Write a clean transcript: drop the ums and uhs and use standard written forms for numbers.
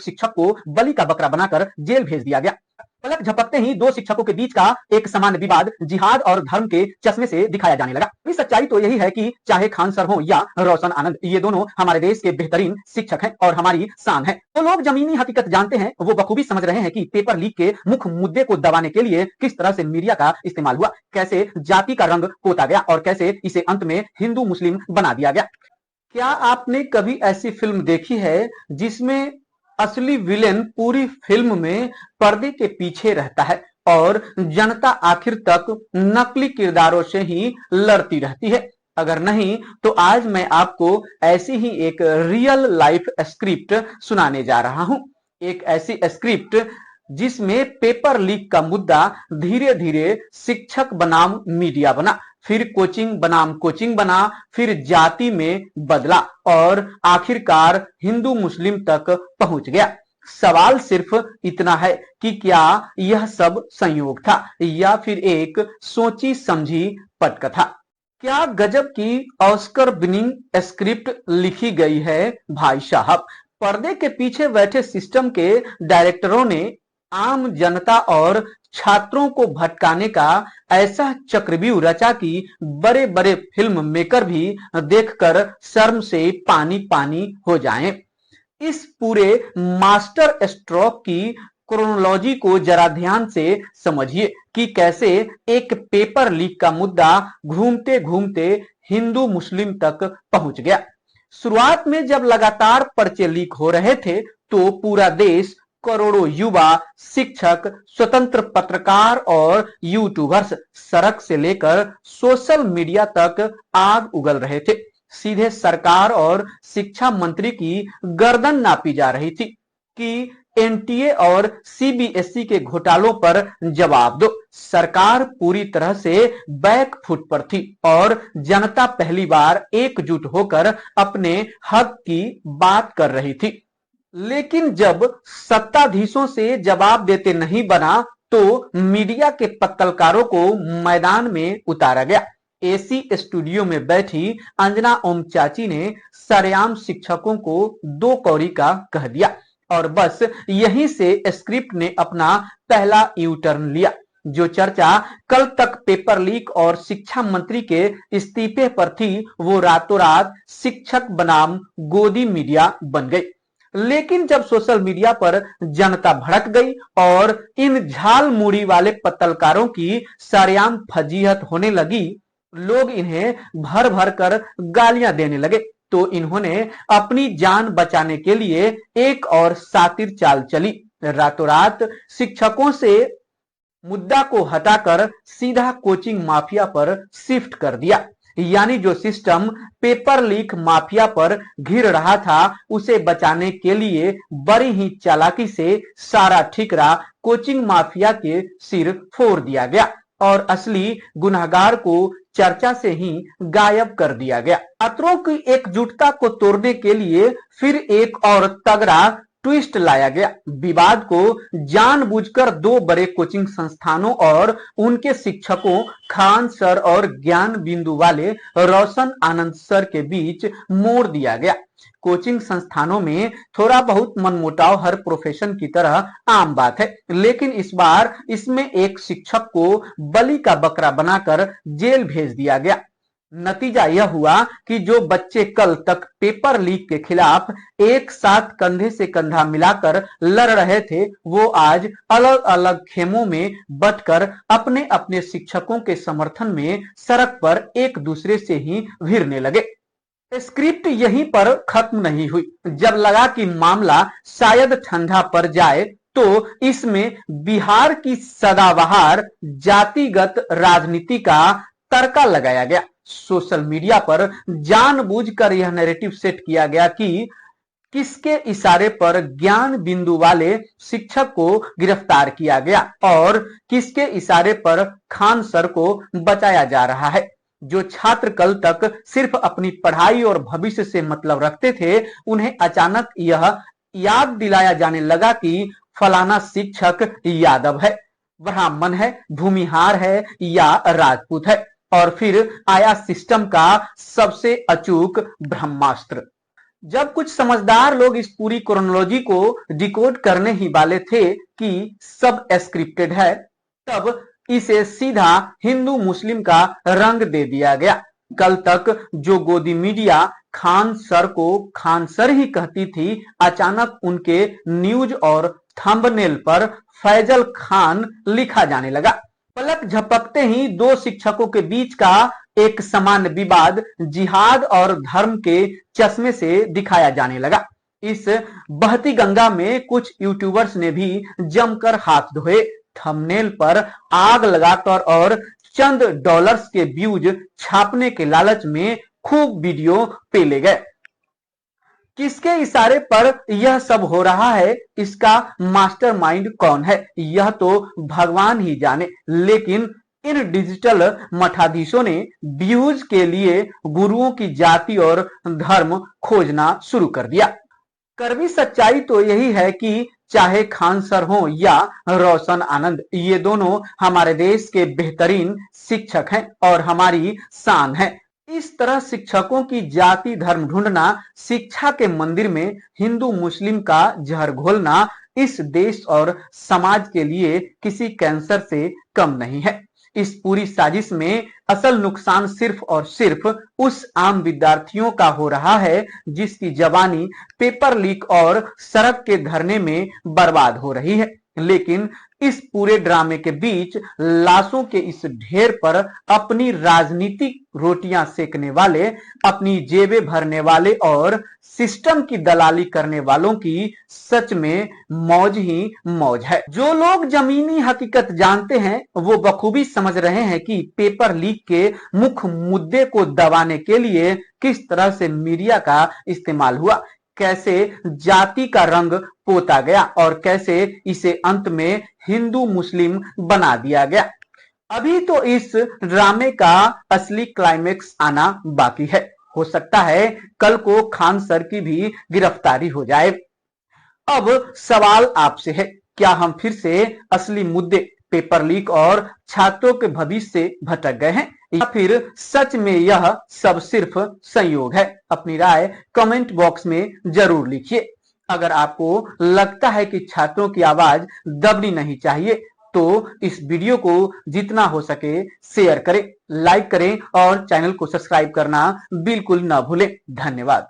शिक्षक को बलि का बकरा बनाकर जेल भेज दिया गया। पलक झपकते ही दो शिक्षकों के बीच का एक सामान्य विवाद जिहाद और धर्म के चश्मे से दिखाया जाने लगा। इस सच्चाई तो यही है कि चाहे खान सर हो या रोशन आनंद, ये दोनों हमारे देश के बेहतरीन शिक्षक हैं और हमारी शान है। तो लोग जमीनी हकीकत जानते हैं, वो बखूबी समझ रहे हैं कि पेपर लीक के मुख्य मुद्दे को दबाने के लिए किस तरह से मीडिया का इस्तेमाल हुआ, कैसे जाति का रंग पोता गया और कैसे इसे अंत में हिंदू मुस्लिम बना दिया गया। क्या आपने कभी ऐसी फिल्म देखी है जिसमें असली विलेन पूरी फिल्म में पर्दे के पीछे रहता है और जनता आखिर तक नकली किरदारों से ही लड़ती रहती है? अगर नहीं तो आज मैं आपको ऐसी ही एक रियल लाइफ स्क्रिप्ट सुनाने जा रहा हूं। एक ऐसी स्क्रिप्ट जिसमें पेपर लीक का मुद्दा धीरे धीरे शिक्षक बनाम मीडिया बना, फिर कोचिंग बनाम कोचिंग बना, फिर जाति में बदला और आखिरकार हिंदू मुस्लिम तक पहुंच गया। सवाल सिर्फ इतना है कि क्या यह सब संयोग था या फिर एक सोची समझी पटकथा? क्या गजब की ऑस्कर विनिंग स्क्रिप्ट लिखी गई है भाई साहब। पर्दे के पीछे बैठे सिस्टम के डायरेक्टरों ने आम जनता और छात्रों को भटकाने का ऐसा चक्रव्यूह रचा कि बड़े बड़े फिल्म मेकर भी देखकर शर्म से पानी पानी हो जाएं। इस पूरे मास्टर स्ट्रोक की क्रोनोलॉजी को जरा ध्यान से समझिए कि कैसे एक पेपर लीक का मुद्दा घूमते घूमते हिंदू मुस्लिम तक पहुंच गया। शुरुआत में जब लगातार पर्चे लीक हो रहे थे तो पूरा देश, करोड़ों युवा, शिक्षक, स्वतंत्र पत्रकार और यूट्यूबर्स सड़क से लेकर सोशल मीडिया तक आग उगल रहे थे। सीधे सरकार और शिक्षा मंत्री की गर्दन नापी जा रही थी कि एनटीए और सीबीएसई के घोटालों पर जवाब दो। सरकार पूरी तरह से बैक फुट पर थी और जनता पहली बार एकजुट होकर अपने हक की बात कर रही थी। लेकिन जब सत्ताधीशों से जवाब देते नहीं बना तो मीडिया के पत्रकारों को मैदान में उतारा गया। एसी स्टूडियो में बैठी अंजना ओम चाची ने सरेआम शिक्षकों को दो कौड़ी का कह दिया और बस यहीं से स्क्रिप्ट ने अपना पहला यू टर्न लिया। जो चर्चा कल तक पेपर लीक और शिक्षा मंत्री के इस्तीफे पर थी वो रातों रात शिक्षक बनाम गोदी मीडिया बन गई। लेकिन जब सोशल मीडिया पर जनता भड़क गई और इन झाल मुड़ी वाले पत्रकारों की सरेआम फजीहत होने लगी, लोग इन्हें भर भर कर गालियां देने लगे, तो इन्होंने अपनी जान बचाने के लिए एक और शातिर चाल चली। रातों रात शिक्षकों से मुद्दा को हटाकर सीधा कोचिंग माफिया पर शिफ्ट कर दिया। यानी जो सिस्टम पेपर लीक माफिया पर घिर रहा था उसे बचाने के लिए बड़ी ही चालाकी से सारा ठिकरा कोचिंग माफिया के सिर फोड़ दिया गया और असली गुनहगार को चर्चा से ही गायब कर दिया गया। छात्रों की एकजुटता को तोड़ने के लिए फिर एक और तगड़ा ट्विस्ट लाया गया। विवाद को जानबूझकर दो बड़े कोचिंग संस्थानों और उनके शिक्षकों खान सर और ज्ञान बिंदु वाले रोशन आनंद सर के बीच मोड़ दिया गया। कोचिंग संस्थानों में थोड़ा बहुत मनमुटाव हर प्रोफेशन की तरह आम बात है, लेकिन इस बार इसमें एक शिक्षक को बलि का बकरा बनाकर जेल भेज दिया गया। नतीजा यह हुआ कि जो बच्चे कल तक पेपर लीक के खिलाफ एक साथ कंधे से कंधा मिलाकर लड़ रहे थे वो आज अलग अलग खेमों में बंटकर अपने अपने शिक्षकों के समर्थन में सड़क पर एक दूसरे से ही भिड़ने लगे। स्क्रिप्ट यहीं पर खत्म नहीं हुई। जब लगा कि मामला शायद ठंडा पड़ जाए तो इसमें बिहार की सदाबहार जातिगत राजनीति का तड़का लगाया गया। सोशल मीडिया पर जानबूझकर यह नैरेटिव सेट किया गया कि किसके इशारे पर ज्ञान बिंदु वाले शिक्षक को गिरफ्तार किया गया और किसके इशारे पर खान सर को बचाया जा रहा है। जो छात्र कल तक सिर्फ अपनी पढ़ाई और भविष्य से मतलब रखते थे उन्हें अचानक यह याद दिलाया जाने लगा कि फलाना शिक्षक यादव है, ब्राह्मण है, भूमिहार है या राजपूत है। और फिर आया सिस्टम का सबसे अचूक ब्रह्मास्त्र। जब कुछ समझदार लोग इस पूरी क्रोनोलॉजी को डिकोड करने ही वाले थे कि सब स्क्रिप्टेड है, तब इसे सीधा हिंदू मुस्लिम का रंग दे दिया गया। कल तक जो गोदी मीडिया खान सर को खान सर ही कहती थी, अचानक उनके न्यूज और थंबनेल पर फैजल खान लिखा जाने लगा। पलक झपकते ही दो शिक्षकों के बीच का एक समान विवाद जिहाद और धर्म के चश्मे से दिखाया जाने लगा। इस बहती गंगा में कुछ यूट्यूबर्स ने भी जमकर हाथ धोए, थंबनेल पर आग लगाकर और चंद डॉलर्स के व्यूज छापने के लालच में खूब वीडियो पेले गए। किसके इशारे पर यह सब हो रहा है, इसका मास्टरमाइंड कौन है, यह तो भगवान ही जाने। लेकिन इन डिजिटल मठाधीशों ने व्यूज के लिए गुरुओं की जाति और धर्म खोजना शुरू कर दिया। कड़वी सच्चाई तो यही है कि चाहे खान सर हो या रोशन आनंद, ये दोनों हमारे देश के बेहतरीन शिक्षक हैं और हमारी शान है। इस तरह शिक्षकों की जाति धर्म ढूंढना, शिक्षा के मंदिर में हिंदू मुस्लिम का जहर घोलना इस देश और समाज के लिए किसी कैंसर से कम नहीं है। इस पूरी साजिश में असल नुकसान सिर्फ और सिर्फ उस आम विद्यार्थियों का हो रहा है जिसकी जवानी पेपर लीक और सड़क के धरने में बर्बाद हो रही है। लेकिन इस पूरे ड्रामे के बीच लाशों के इस ढेर पर अपनी राजनीतिक रोटियां सेकने वाले, अपनी जेबें भरने वाले और सिस्टम की दलाली करने वालों की सच में मौज ही मौज है। जो लोग जमीनी हकीकत जानते हैं वो बखूबी समझ रहे हैं कि पेपर लीक के मुख्य मुद्दे को दबाने के लिए किस तरह से मीडिया का इस्तेमाल हुआ, कैसे जाति का रंग पोता गया और कैसे इसे अंत में हिंदू मुस्लिम बना दिया गया। अभी तो इस ड्रामे का असली क्लाइमेक्स आना बाकी है। हो सकता है कल को खान सर की भी गिरफ्तारी हो जाए। अब सवाल आपसे है, क्या हम फिर से असली मुद्दे पेपर लीक और छात्रों के भविष्य से भटक गए हैं, या फिर सच में यह सब सिर्फ संयोग है? अपनी राय कमेंट बॉक्स में जरूर लिखिए। अगर आपको लगता है कि छात्रों की आवाज दबनी नहीं चाहिए तो इस वीडियो को जितना हो सके शेयर करें, लाइक करें और चैनल को सब्सक्राइब करना बिल्कुल ना भूलें। धन्यवाद।